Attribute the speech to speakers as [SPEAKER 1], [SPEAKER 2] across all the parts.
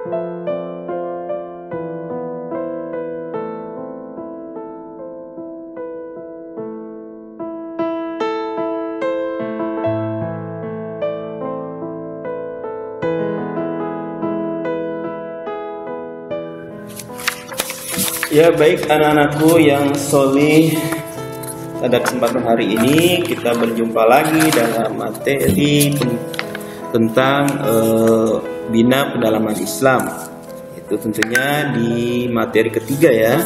[SPEAKER 1] Ya, baik anak-anakku yang solih, pada kesempatan hari ini kita berjumpa lagi dalam materi tentang bina pendalaman Islam. Itu tentunya di materi ketiga ya.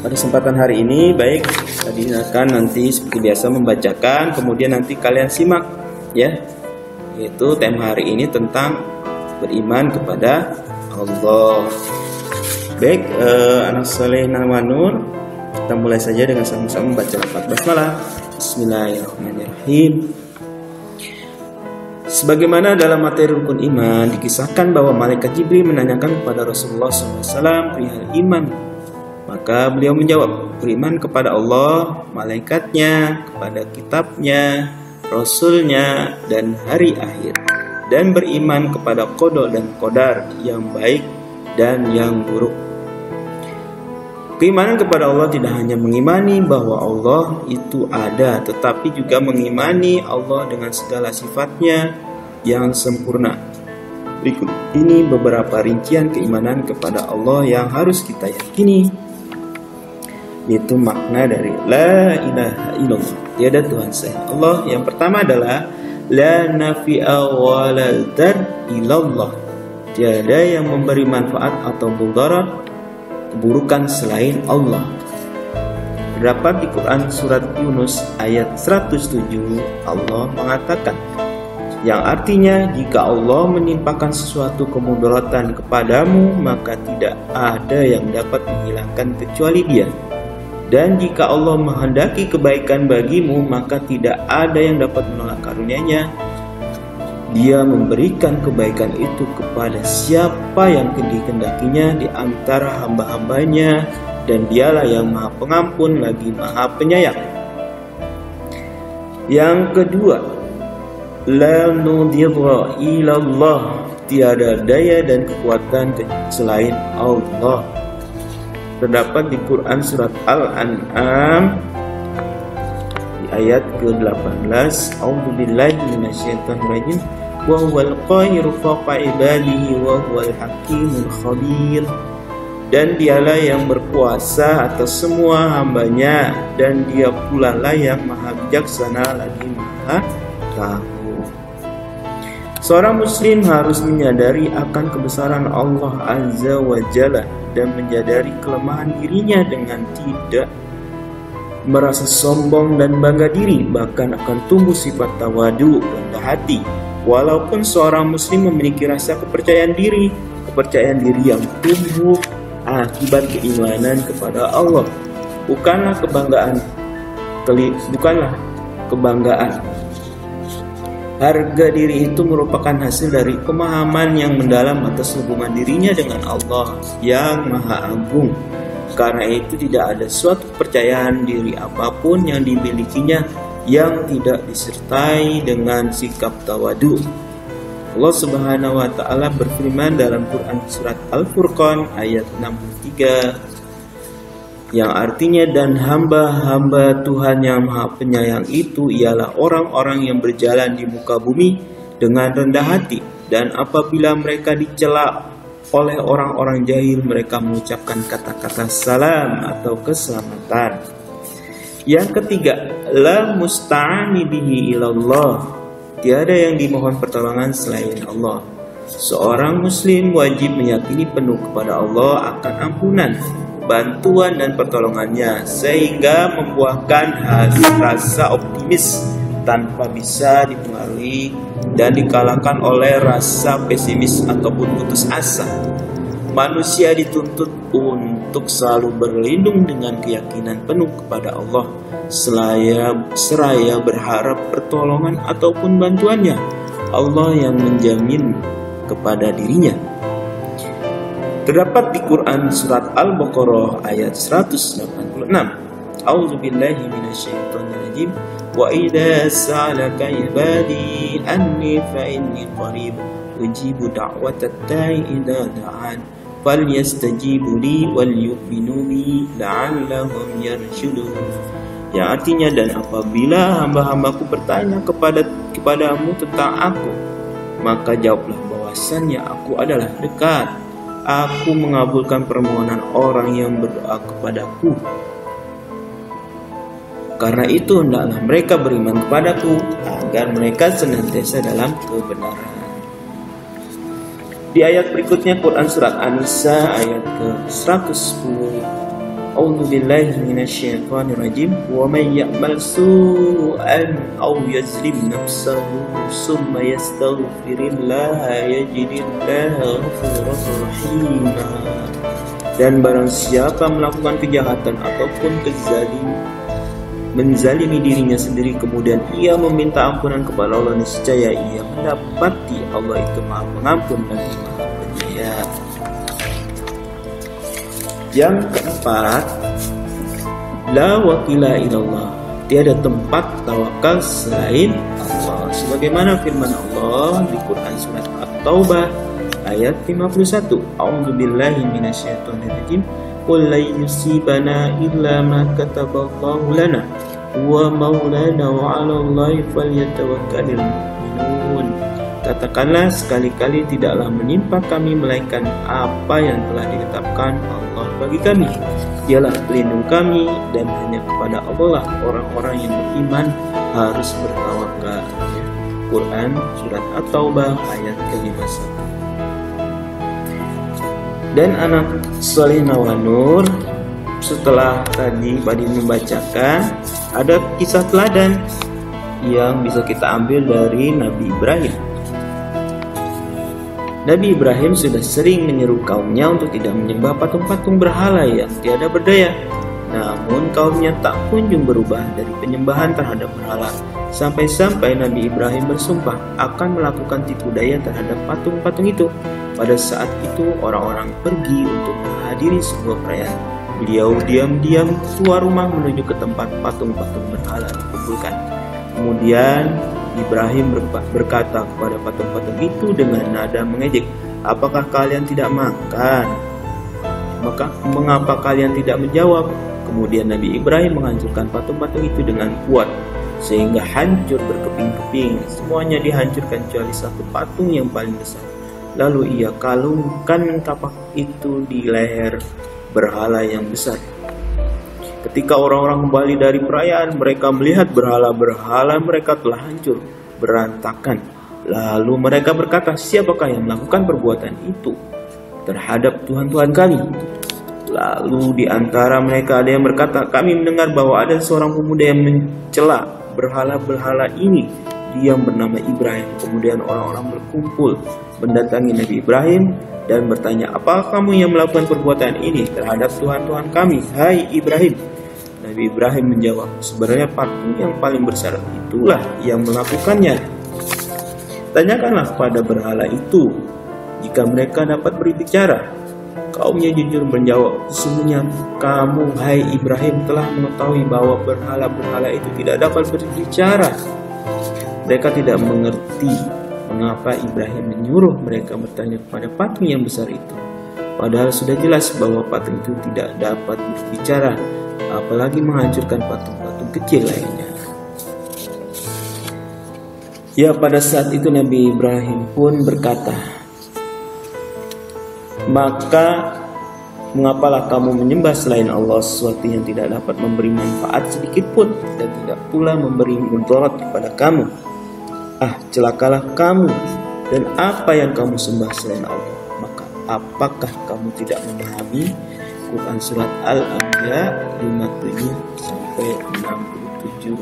[SPEAKER 1] Pada kesempatan hari ini, baik, tadi akan nanti seperti biasa membacakan, kemudian nanti kalian simak ya. Yaitu tema hari ini tentang beriman kepada Allah. Baik, anak soleh Namanur, kita mulai saja dengan sama-sama membaca lafaz basmalah. Bismillahirrahmanirrahim. Sebagaimana dalam materi rukun iman dikisahkan bahwa malaikat Jibril menanyakan kepada Rasulullah SAW perihal iman, maka beliau menjawab, beriman kepada Allah, malaikatnya, kepada kitabnya, rasulnya, dan hari akhir, dan beriman kepada qada dan qadar yang baik dan yang buruk. Keimanan kepada Allah tidak hanya mengimani bahwa Allah itu ada, tetapi juga mengimani Allah dengan segala sifatnya yang sempurna. Berikut ini beberapa rincian keimanan kepada Allah yang harus kita yakini, yaitu makna dari la ilaha illallah, tiada Tuhan selain Allah. Yang pertama adalah la nafi'a wa la dar illallah, tiada yang memberi manfaat atau mudarat keburukan selain Allah. Terdapat di Quran surat Yunus ayat 107, Allah mengatakan, yang artinya jika Allah menimpakan sesuatu kemudaratan kepadamu, maka tidak ada yang dapat menghilangkan kecuali Dia. Dan jika Allah menghendaki kebaikan bagimu, maka tidak ada yang dapat menolak karunia-Nya. Dia memberikan kebaikan itu kepada siapa yang dikehendakinya di antara hamba-hambanya, dan Dialah yang Maha Pengampun lagi Maha Penyayang. Yang kedua, la nudhira ilallah, tiada daya dan kekuatan selain Allah. Terdapat di Quran surat Al-An'am di ayat ke-18, A'udzubillahi minasyaitonirrajim. Wa huwal qahiru fawqa ibadihi wa huwal hakimul khabir. Dan Dialah yang berkuasa atas semua hambanya, dan Dia pula lah yang maha bijaksana lagi maha tahu. Seorang muslim harus menyadari akan kebesaran Allah Azza wa Jalla dan menyadari kelemahan dirinya dengan tidak merasa sombong dan bangga diri, bahkan akan tumbuh sifat tawadu, rendah hati. Walaupun seorang muslim memiliki rasa kepercayaan diri yang tumbuh akibat keimanan kepada Allah, bukanlah kebanggaan. Harga diri itu merupakan hasil dari pemahaman yang mendalam atas hubungan dirinya dengan Allah yang Maha Agung. Karena itu tidak ada suatu kepercayaan diri apapun yang dimilikinya yang tidak disertai dengan sikap tawadu. Allah Subhanahu wa taala berfirman dalam Quran surat Al-Furqan ayat 63, yang artinya, dan hamba-hamba Tuhan yang Maha Penyayang itu ialah orang-orang yang berjalan di muka bumi dengan rendah hati, dan apabila mereka dicela oleh orang-orang jahil, mereka mengucapkan kata-kata salam atau keselamatan. Yang ketiga, la musta'ani bihi ilallah, tiada yang dimohon pertolongan selain Allah. Seorang muslim wajib meyakini penuh kepada Allah akan ampunan, bantuan dan pertolongannya, sehingga membuahkan rasa optimis tanpa bisa dipengaruhi dan dikalahkan oleh rasa pesimis ataupun putus asa. Manusia dituntut untuk selalu berlindung dengan keyakinan penuh kepada Allah, seraya berharap pertolongan ataupun bantuannya Allah yang menjamin kepada dirinya. Terdapat di Quran surat Al-Baqarah ayat 186, A'udzubillahi minasyaitonirrajim. Wa idza sa'alaka ibadi anni fa inni qarib ujibu da'watat da'i idza da'an falyastajibu li wal yu'minu bi la'allahum yarshudun. Yang artinya, dan apabila hamba-hambaku bertanya kepadamu tentang aku, maka jawablah bahwasannya aku adalah dekat. Aku mengabulkan permohonan orang yang berdoa kepadaku. Karena itu hendaklah mereka beriman kepadaku agar mereka senantiasa dalam kebenaran. Di ayat berikutnya Quran surat An-Nisa ayat ke-110. A'udzu billahi minasyaitonir rajim. Wa may ya'mal su'an aw yazlim nafsahu summa yastaghfirillaha yajidillaha ghafurur rahim. Dan barang siapa melakukan kejahatan ataupun menzalimi dirinya sendiri, kemudian ia meminta ampunan kepada Allah, niscaya ia mendapati Allah itu Maha Pengampun lagi Maha Penyayang. Yang keempat, la wakila ilallah, tiada tempat tawakal selain Allah. Sebagaimana firman Allah di Quran surat At-Taubah ayat 51. A'udzu billahi minasyaitonir rajim. Qul la yusibana illa ma kataballahu lana wa maulana wa 'alallahi falyatawakkalul mu'minun. Katakanlah, sekali-kali tidaklah menimpa kami melainkan apa yang telah ditetapkan Allah bagi kami. Dialah pelindung kami, dan hanya kepada Allah orang-orang yang beriman harus bertawakal. Quran surat At-Taubah ayat ke-51. Dan anak soleh Nawanur, setelah tadi membacakan, ada kisah teladan yang bisa kita ambil dari Nabi Ibrahim. Nabi Ibrahim sudah sering menyeru kaumnya untuk tidak menyembah patung-patung berhala yang tiada berdaya. Namun kaumnya tak kunjung berubah dari penyembahan terhadap berhala, sampai-sampai Nabi Ibrahim bersumpah akan melakukan tipu daya terhadap patung-patung itu. Pada saat itu orang-orang pergi untuk menghadiri sebuah perayaan. Beliau diam-diam keluar rumah menuju ke tempat patung-patung berhala dikumpulkan. Kemudian Ibrahim berkata kepada patung-patung itu dengan nada mengejek, "Apakah kalian tidak makan? Mengapa kalian tidak menjawab?" Kemudian Nabi Ibrahim menghancurkan patung-patung itu dengan kuat, sehingga hancur berkeping-keping. Semuanya dihancurkan kecuali satu patung yang paling besar. Lalu ia kalungkan tapak itu di leher berhala yang besar. Ketika orang-orang kembali dari perayaan, mereka melihat berhala-berhala mereka telah hancur, berantakan. Lalu mereka berkata, "Siapakah yang melakukan perbuatan itu terhadap Tuhan-Tuhan kami?" Lalu di antara mereka ada yang berkata, "Kami mendengar bahwa ada seorang pemuda yang mencela berhala-berhala ini. Dia bernama Ibrahim." Kemudian orang-orang berkumpul mendatangi Nabi Ibrahim dan bertanya, "Apakah kamu yang melakukan perbuatan ini terhadap Tuhan-Tuhan kami, hai Ibrahim?" Nabi Ibrahim menjawab, "Sebenarnya patung yang paling besar itulah yang melakukannya. Tanyakanlah pada berhala itu jika mereka dapat berbicara." Kaumnya jujur menjawab, "Sesungguhnya kamu, hai Ibrahim, telah mengetahui bahwa berhala-berhala itu tidak dapat berbicara." Mereka tidak mengerti mengapa Ibrahim menyuruh mereka bertanya kepada patung yang besar itu. Padahal sudah jelas bahwa patung itu tidak dapat berbicara, apalagi menghancurkan patung-patung kecil lainnya. Ya, pada saat itu Nabi Ibrahim pun berkata, "Maka mengapalah kamu menyembah selain Allah sesuatu yang tidak dapat memberi manfaat sedikit pun dan tidak pula memberi mudarat kepada kamu? Celakalah kamu dan apa yang kamu sembah selain Allah. Maka apakah kamu tidak memahami?" Quran surat Al-Anbiya 57-67.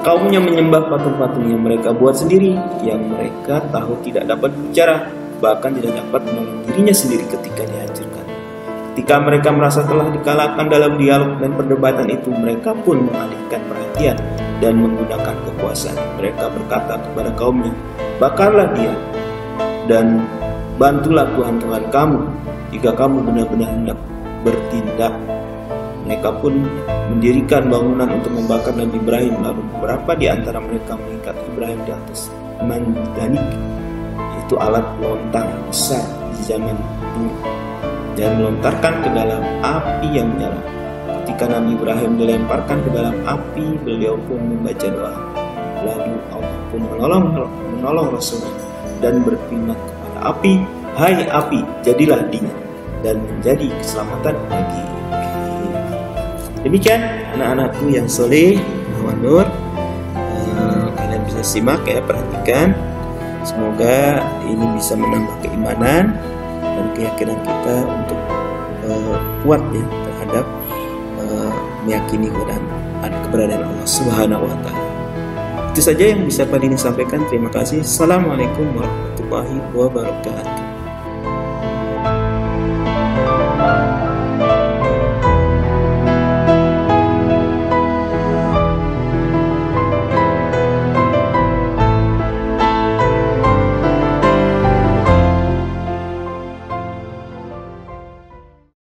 [SPEAKER 1] Kaumnya menyembah patung-patung yang mereka buat sendiri, yang mereka tahu tidak dapat berbicara, bahkan tidak dapat menolong dirinya sendiri ketika dihancurkan. Ketika mereka merasa telah dikalahkan dalam dialog dan perdebatan itu, mereka pun mengalihkan perhatian dan menggunakan kekuasaan. Mereka berkata kepada kaumnya, "Bakarlah dia dan bantulah Tuhan-Tuhan kamu jika kamu benar-benar hendak bertindak." Mereka pun mendirikan bangunan untuk membakar Nabi Ibrahim. Lalu beberapa di antara mereka mengikat Ibrahim di atas manjanik, yaitu alat lontar besar di zaman dulu, dan melontarkan ke dalam api yang menyala. Ketika Nabi Ibrahim dilemparkan ke dalam api, beliau pun membaca doa. Lalu Allah pun menolong Rasulnya dan berfirman kepada api, "Hai api, jadilah dingin dan menjadi keselamatan bagi." Demikian anak-anakku yang soleh, Nur. Kalian bisa simak ya, perhatikan. Semoga ini bisa menambah keimanan dan keyakinan kita untuk kuat ya terhadap meyakini keberadaan Allah Subhanahu wa Ta'ala. Itu saja yang bisa Pak Dini sampaikan. Terima kasih. Assalamualaikum warahmatullahi wabarakatuh.